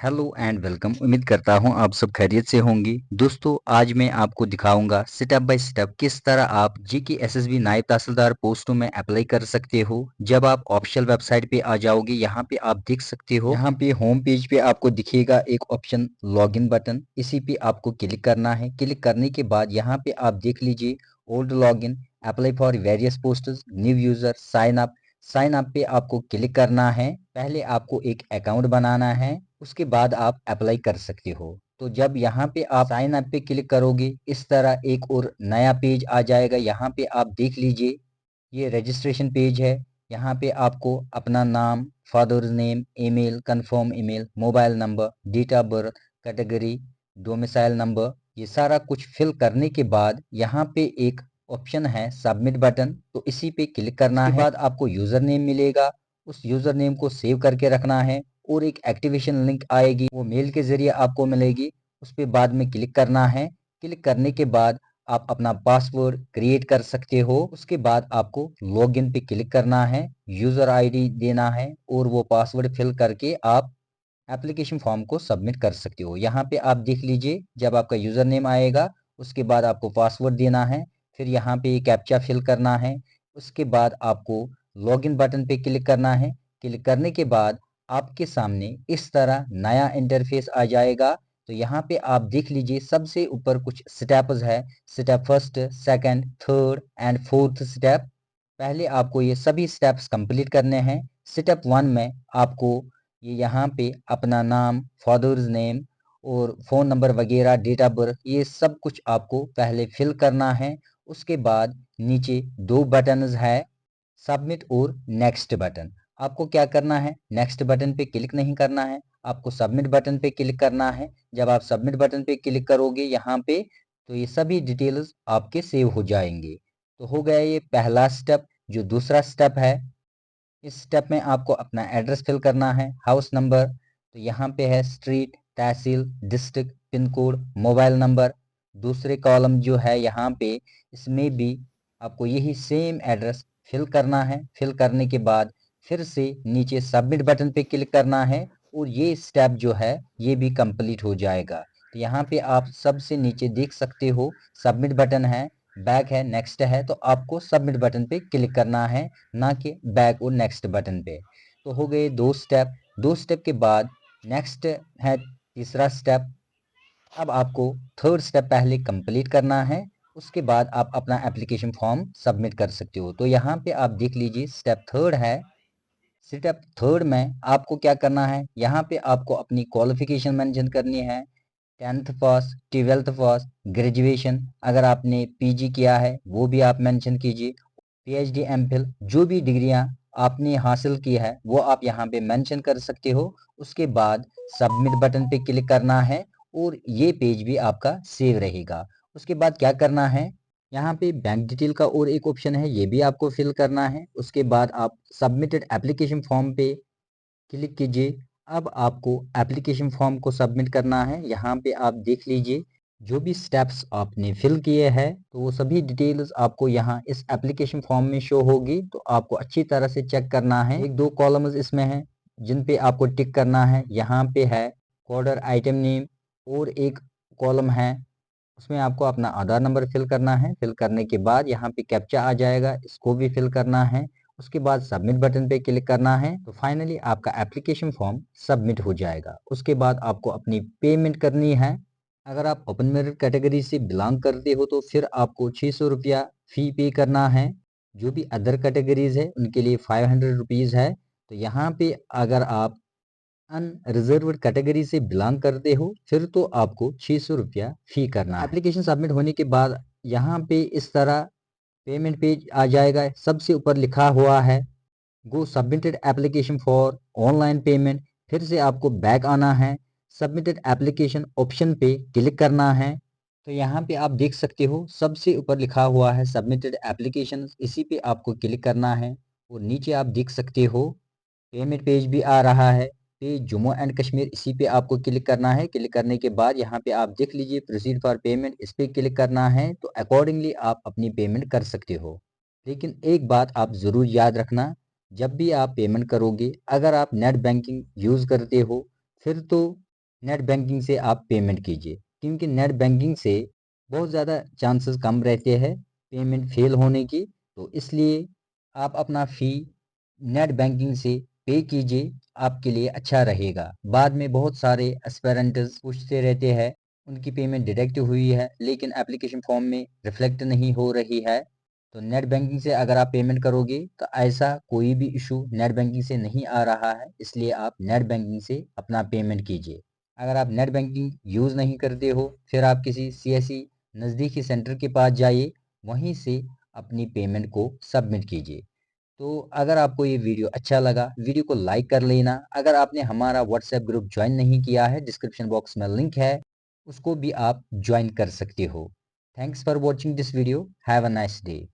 Hello and welcome. उम्मीद करता हूं आप सब खैरियत से होंगे। दोस्तों, आज मैं आपको दिखाऊंगा स्टेप बाय स्टेप किस तरह आप जीके एसएसबी नायब तहसीलदार पोस्टों में अप्लाई कर सकते हो। जब आप ऑफिशियल वेबसाइट पे आ जाओगे, यहाँ पे आप देख सकते हो, यहाँ पे होम पेज पे आपको दिखेगा एक ऑप्शन लॉगिन बटन। इसी पे आपको क्लिक करना है। क्लिक करने के बाद यहाँ पे आप देख लीजिए old login, apply for various posts, new user, sign up. Sign up पे आपको क्लिक करना है। पहले आपको एक अकाउंट बनाना है, उसके बाद आप अप्लाई कर सकते हो। तो जब यहाँ पे आप साइन अप पे क्लिक करोगे, इस तरह एक और नया पेज आ जाएगा। यहाँ पे आप देख लीजिए, ये रजिस्ट्रेशन पेज है। यहाँ पे आपको अपना नाम, father's name, email, confirm email, mobile number, date of birth, category, domicile number, ये सारा कुछ फिल करने के बाद यहाँ पे एक ऑप्शन है सबमिट बटन, तो इसी पे क्लिक करना है। इसके बाद आपको यूजर नेम मिलेगा, उस यूजर नेम को सेव करके रखना है और एक एक्टिवेशन लिंक आएगी, वो मेल के जरिए आपको मिलेगी। उस पर बाद में क्लिक करना है। क्लिक करने के बाद आप अपना पासवर्ड क्रिएट कर सकते हो। उसके बाद आपको लॉगिन पे क्लिक करना है, यूजर आईडी देना है और वो पासवर्ड फिल करके आप एप्लीकेशन फॉर्म को सबमिट कर सकते हो। यहाँ पे आप देख लीजिए, जब आपका यूजर नेम आएगा उसके बाद आपको पासवर्ड देना है, फिर यहाँ पे कैप्चा फिल करना है। उसके बाद आपको लॉगिन बटन पे क्लिक करना है। क्लिक करने के बाद आपके सामने इस तरह नया इंटरफेस आ जाएगा। तो यहाँ पे आप देख लीजिए, सबसे ऊपर कुछ स्टेप्स है, step first, second, third and fourth step. पहले आपको ये सभी स्टेप्स कंप्लीट करने हैं। स्टेप वन में आपको ये यहाँ पे अपना नाम, फादर्स नेम और फ़ोन नंबर वगैरह, डेट ऑफ बर्थ, ये सब कुछ आपको पहले फिल करना है। उसके बाद नीचे दो बटन्स है, सबमिट और नेक्स्ट बटन। आपको क्या करना है, नेक्स्ट बटन पे क्लिक नहीं करना है, आपको सबमिट बटन पे क्लिक करना है। जब आप सबमिट बटन पे क्लिक करोगे यहाँ पे, तो ये सभी डिटेल्स आपके सेव हो जाएंगे। तो हो गया ये पहला स्टेप। जो दूसरा स्टेप है, इस स्टेप में आपको अपना एड्रेस फिल करना है, हाउस नंबर, तो यहाँ पे है street, tehsil, district, pin code, mobile number. दूसरे कॉलम जो है यहाँ पे, इसमें भी आपको यही सेम एड्रेस फिल करना है। फिल करने के बाद फिर से नीचे सबमिट बटन पे क्लिक करना है और ये स्टेप जो है ये भी कंप्लीट हो जाएगा। तो यहाँ पे आप सबसे नीचे देख सकते हो सबमिट बटन है, बैक है, नेक्स्ट है, तो आपको सबमिट बटन पे क्लिक करना है, ना कि बैक और नेक्स्ट बटन पे। तो हो गए दो स्टेप। दो स्टेप के बाद नेक्स्ट है तीसरा स्टेप। अब आपको थर्ड स्टेप पहले कंप्लीट करना है, उसके बाद आप अपना एप्लीकेशन फॉर्म सबमिट कर सकते हो। तो यहाँ पे आप देख लीजिए, स्टेप थर्ड है। स्टेप थर्ड में आपको क्या करना है, यहाँ पे आपको अपनी क्वालिफिकेशन मेंशन करनी है, 10th पास, 12th पास, ग्रेजुएशन, अगर आपने पीजी किया है वो भी आप मेंशन कीजिए, पीएचडी, एमफिल, जो भी डिग्रियां आपने हासिल की है वो आप यहाँ पे मेंशन कर सकते हो। उसके बाद सबमिट बटन पे क्लिक करना है और ये पेज भी आपका सेव रहेगा। उसके बाद क्या करना है, यहाँ पे बैंक डिटेल का और एक ऑप्शन है, ये भी आपको फिल करना है। उसके बाद आप सबमिटेड एप्लीकेशन फॉर्म पे क्लिक कीजिए। अब आपको एप्लीकेशन फॉर्म को सबमिट करना है। यहाँ पे आप देख लीजिए, जो भी स्टेप्स आपने फिल किए हैं तो वो सभी डिटेल्स आपको यहाँ इस एप्लीकेशन फॉर्म में शो होगी। तो आपको अच्छी तरह से चेक करना है। एक दो कॉलम्स इसमें हैं जिन पे आपको टिक करना है। यहाँ पे है ऑर्डर आइटम नेम और एक कॉलम है, उसमें आपको अपना आधार नंबर फिल करना है। फिल करने के बाद यहाँ पे कैप्चा आ जाएगा, इसको भी फिल करना है। उसके बाद सबमिट बटन पे क्लिक करना है। तो फाइनली आपका एप्लीकेशन फॉर्म सबमिट हो जाएगा। उसके बाद आपको अपनी पेमेंट करनी है। अगर आप ओपन मेरिट कैटेगरी से बिलोंग करते हो तो फिर आपको 600 रुपया फी पे करना है। जो भी अदर कैटेगरीज है उनके लिए 500 रुपीज़ है। तो यहाँ पे अगर आप अनरिजर्व्ड कैटेगरी से बिलोंग करते हो फिर तो आपको 600 रुपया फी करना है। एप्लीकेशन सबमिट होने के बाद यहाँ पे इस तरह पेमेंट पेज आ जाएगा। सबसे ऊपर लिखा हुआ है go submitted application for online payment. फिर से आपको बैक आना है, सबमिटेड एप्लीकेशन ऑप्शन पे क्लिक करना है। तो यहाँ पे आप देख सकते हो सबसे ऊपर लिखा हुआ है सबमिटेड एप्लीकेशन, इसी पे आपको क्लिक करना है। और नीचे आप देख सकते हो पेमेंट पेज भी आ रहा है, पे जम्मू एंड कश्मीर, इसी पे आपको क्लिक करना है। क्लिक करने के बाद यहाँ पे आप देख लीजिए प्रोसीड फॉर पेमेंट, इस पे क्लिक करना है। तो अकॉर्डिंगली आप अपनी पेमेंट कर सकते हो। लेकिन एक बात आप ज़रूर याद रखना, जब भी आप पेमेंट करोगे, अगर आप नेट बैंकिंग यूज़ करते हो फिर तो नेट बैंकिंग से आप पेमेंट कीजिए, क्योंकि नेट बैंकिंग से बहुत ज़्यादा चांसेस कम रहते हैं पेमेंट फेल होने की। तो इसलिए आप अपना फ़ी नेट बैंकिंग से पे कीजिए, आपके लिए अच्छा रहेगा। बाद में बहुत सारे एस्पेरेंट्स पूछते रहते हैं उनकी पेमेंट डिडक्ट हुई है लेकिन एप्लीकेशन फॉर्म में रिफ्लेक्ट नहीं हो रही है। तो नेट बैंकिंग से अगर आप पेमेंट करोगे तो ऐसा कोई भी इशू नेट बैंकिंग से नहीं आ रहा है, इसलिए आप नेट बैंकिंग से अपना पेमेंट कीजिए। अगर आप नेट बैंकिंग यूज़ नहीं करते हो, फिर आप किसी सीएससी नज़दीकी सेंटर के पास जाइए, वहीं से अपनी पेमेंट को सबमिट कीजिए। तो अगर आपको ये वीडियो अच्छा लगा, वीडियो को लाइक कर लेना। अगर आपने हमारा व्हाट्सएप ग्रुप ज्वाइन नहीं किया है, डिस्क्रिप्शन बॉक्स में लिंक है, उसको भी आप ज्वाइन कर सकते हो। Thanks for watching this video. Have a nice day.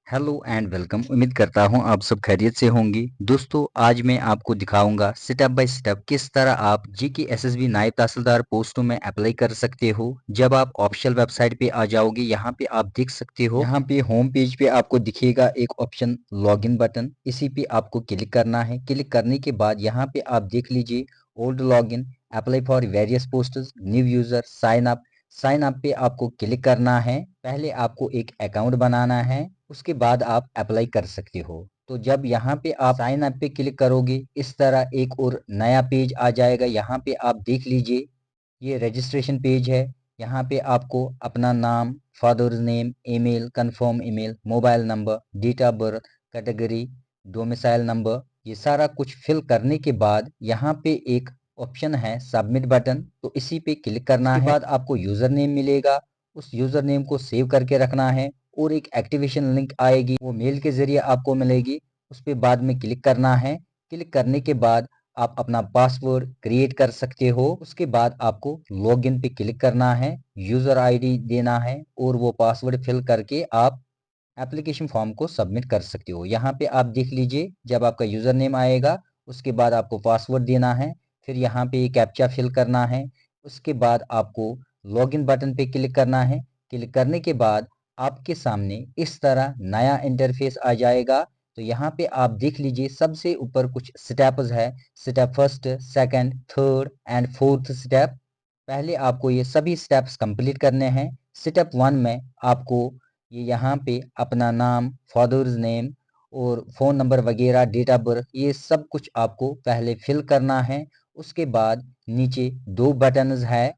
Hello and welcome. उम्मीद करता हूं आप सब खैरियत से होंगे। दोस्तों, आज मैं आपको दिखाऊंगा स्टेप बाय स्टेप किस तरह आप जीके एसएसबी नायब तहसीलदार पोस्टों में अप्लाई कर सकते हो। जब आप ऑफिशियल वेबसाइट पे आ जाओगे, यहाँ पे आप देख सकते हो, यहाँ पे होम पेज पे आपको दिखेगा एक ऑप्शन लॉगिन बटन। इसी पे आपको क्लिक करना है। क्लिक करने के बाद यहाँ पे आप देख लीजिए old login, apply for various posts, new user, sign up. Sign up पे आपको क्लिक करना है। पहले आपको एक अकाउंट बनाना है, उसके बाद आप अप्लाई कर सकते हो। तो जब यहाँ पे आप साइन अप पे क्लिक करोगे, इस तरह एक और नया पेज आ जाएगा। यहाँ पे आप देख लीजिए, ये रजिस्ट्रेशन पेज है। यहाँ पे आपको अपना नाम, father's name, email, confirm email, mobile number, date of birth, category, domicile number, ये सारा कुछ फिल करने के बाद यहाँ पे एक ऑप्शन है सबमिट बटन, तो इसी पे क्लिक करना है। उसके बाद आपको यूजर नेम मिलेगा, उस यूजर नेम को सेव करके रखना है और एक एक्टिवेशन लिंक आएगी, वो मेल के जरिए आपको मिलेगी। उस पे बाद में क्लिक करना है। क्लिक करने के बाद आप अपना पासवर्ड क्रिएट कर सकते हो। उसके बाद आपको लॉगिन पे क्लिक करना है, यूजर आईडी देना है और वो पासवर्ड फिल करके आप एप्लीकेशन फॉर्म को सबमिट कर सकते हो। यहाँ पे आप देख लीजिए, जब आपका यूजर नेम आएगा उसके बाद आपको पासवर्ड देना है, फिर यहाँ पे ये कैप्चा फिल करना है। उसके बाद आपको लॉगिन बटन पे क्लिक करना है। क्लिक करने के बाद आपके सामने इस तरह नया इंटरफेस आ जाएगा। तो यहाँ पे आप देख लीजिए, सबसे ऊपर कुछ स्टेप्स है, step first, second, third and fourth step. पहले आपको ये सभी स्टेप्स कंप्लीट करने हैं। स्टेप 1 में आपको ये यहाँ पे अपना नाम, फादर्स नेम और फ़ोन नंबर वगैरह, डेट ऑफ बर्थ, ये सब कुछ आपको पहले फिल करना है। उसके बाद नीचे 2 बटन्स है,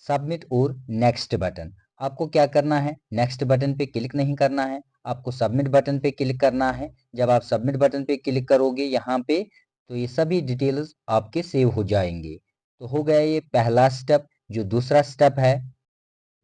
सबमिट और नेक्स्ट बटन। आपको क्या करना है, नेक्स्ट बटन पे क्लिक नहीं करना है, आपको सबमिट बटन पे क्लिक करना है। जब आप सबमिट बटन पे क्लिक करोगे यहाँ पे, तो ये सभी डिटेल्स आपके सेव हो जाएंगे। तो हो गया ये पहला स्टेप। जो दूसरा स्टेप है,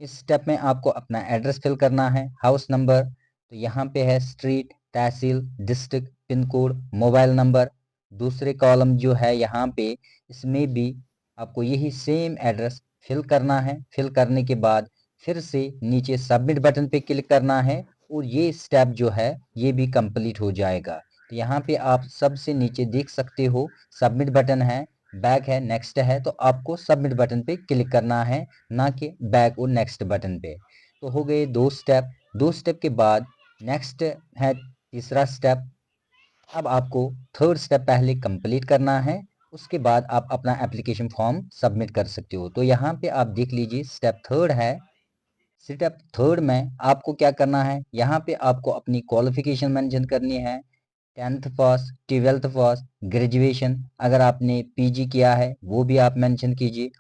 इस स्टेप में आपको अपना एड्रेस फिल करना है, हाउस नंबर, तो यहाँ पे है street, tehsil, district, pin code, mobile number. दूसरे कॉलम जो है यहाँ पे, इसमें भी आपको यही सेम एड्रेस फिल करना है। फिल करने के बाद फिर से नीचे सबमिट बटन पे क्लिक करना है और ये स्टेप जो है ये भी कंप्लीट हो जाएगा। तो यहाँ पे आप सबसे नीचे देख सकते हो सबमिट बटन है, बैक है, नेक्स्ट है, तो आपको सबमिट बटन पे क्लिक करना है, ना कि बैक और नेक्स्ट बटन पे। तो हो गए 2 स्टेप। 2 स्टेप के बाद नेक्स्ट है तीसरा स्टेप। अब आपको थर्ड स्टेप पहले कंप्लीट करना है, उसके बाद आप अपना एप्लीकेशन फॉर्म सबमिट कर सकते हो। तो यहाँ पे आप देख लीजिए, स्टेप थर्ड है। स्टेप थर्ड में आपको क्या करना है, यहाँ पे आपको अपनी क्वालिफिकेशन मेंशन करनी है, 10th पास, 12th पास, ग्रेजुएशन, अगर आपने पीजी किया है वो भी आप मेंशन कीजिए,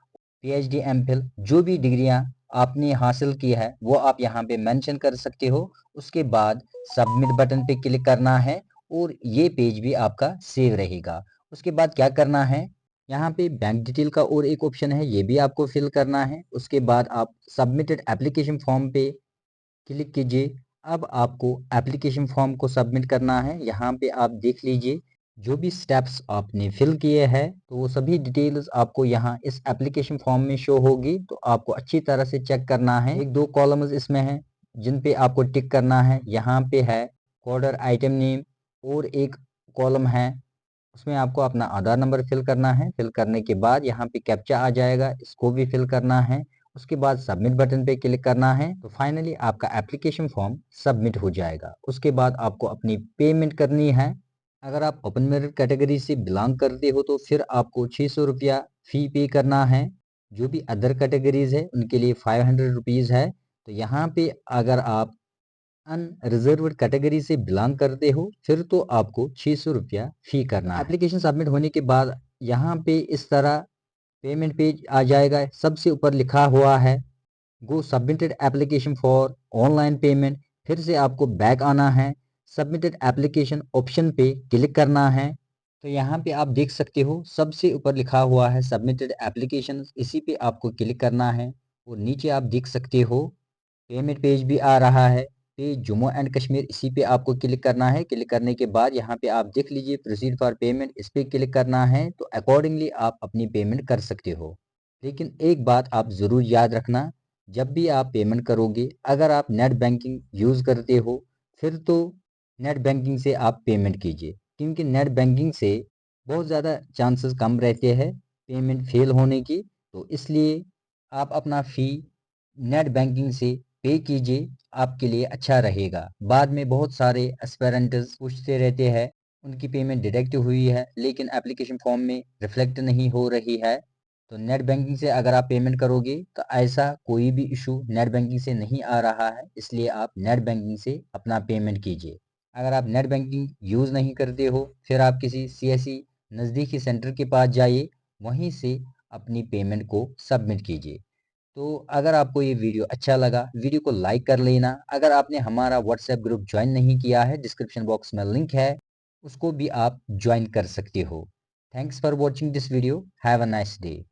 पीएचडी, एमफिल, जो भी डिग्रियां आपने हासिल की है वो आप यहाँ पे मेंशन कर सकते हो। उसके बाद सबमिट बटन पे क्लिक करना है और ये पेज भी आपका सेव रहेगा। उसके बाद क्या करना है, यहाँ पे बैंक डिटेल का और एक ऑप्शन है, ये भी आपको फिल करना है। उसके बाद आप सबमिटेड एप्लीकेशन फॉर्म पे क्लिक कीजिए। अब आपको एप्लीकेशन फॉर्म को सबमिट करना है। यहाँ पे आप देख लीजिए, जो भी स्टेप्स आपने फिल किए हैं तो वो सभी डिटेल्स आपको यहाँ इस एप्लीकेशन फॉर्म में शो होगी। तो आपको अच्छी तरह से चेक करना है। एक दो कॉलम्स इसमें हैं जिन पे आपको टिक करना है। यहाँ पे है कोडर आइटम नेम और एक कॉलम है, उसमें आपको अपना आधार नंबर फिल करना है। फिल करने के बाद यहाँ पे कैप्चा आ जाएगा, इसको भी फिल करना है। उसके बाद सबमिट बटन पे क्लिक करना है। तो फाइनली आपका एप्लीकेशन फॉर्म सबमिट हो जाएगा। उसके बाद आपको अपनी पेमेंट करनी है। अगर आप ओपन मेरिट कैटेगरी से बिलोंग करते हो तो फिर आपको 600 रुपया फ़ी पे करना है। जो भी अदर कैटेगरीज़ है उनके लिए 500 रुपीज़ है। तो यहाँ पे अगर आप अनरिजर्व्ड कैटेगरी से बिलोंग करते हो फिर तो आपको 600 रुपया फ़ी करना है। एप्लीकेशन सबमिट होने के बाद यहाँ पे इस तरह पेमेंट पेज आ जाएगा। सबसे ऊपर लिखा हुआ है go submitted application for online payment. फिर से आपको बैक आना है, सबमिटेड एप्लीकेशन ऑप्शन पे क्लिक करना है। तो यहाँ पे आप देख सकते हो सबसे ऊपर लिखा हुआ है सबमिटेड एप्लीकेशन, इसी पे आपको क्लिक करना है। और नीचे आप देख सकते हो पेमेंट पेज भी आ रहा है, पे जम्मू एंड कश्मीर, इसी पे आपको क्लिक करना है। क्लिक करने के बाद यहाँ पे आप देख लीजिए प्रोसीड फॉर पेमेंट, इस पे क्लिक करना है। तो अकॉर्डिंगली आप अपनी पेमेंट कर सकते हो। लेकिन एक बात आप ज़रूर याद रखना, जब भी आप पेमेंट करोगे अगर आप नेट बैंकिंग यूज़ करते हो फिर तो नेट बैंकिंग से आप पेमेंट कीजिए, क्योंकि नेट बैंकिंग से बहुत ज़्यादा चांसेस कम रहते हैं पेमेंट फेल होने की। तो इसलिए आप अपना फ़ी नेट बैंकिंग से पे कीजिए, आपके लिए अच्छा रहेगा। बाद में बहुत सारे एस्पेरेंट्स पूछते रहते हैं उनकी पेमेंट डिडक्ट हुई है लेकिन एप्लीकेशन फॉर्म में रिफ्लेक्ट नहीं हो रही है। तो नेट बैंकिंग से अगर आप पेमेंट करोगे तो ऐसा कोई भी इशू नेट बैंकिंग से नहीं आ रहा है, इसलिए आप नेट बैंकिंग से अपना पेमेंट कीजिए। अगर आप नेट बैंकिंग यूज़ नहीं करते हो फिर आप किसी सीएससी नज़दीकी सेंटर के पास जाइए, वहीं से अपनी पेमेंट को सबमिट कीजिए। तो अगर आपको ये वीडियो अच्छा लगा, वीडियो को लाइक कर लेना। अगर आपने हमारा व्हाट्सएप ग्रुप ज्वाइन नहीं किया है, डिस्क्रिप्शन बॉक्स में लिंक है, उसको भी आप ज्वाइन कर सकते हो। Thanks for watching this video. Have a nice day.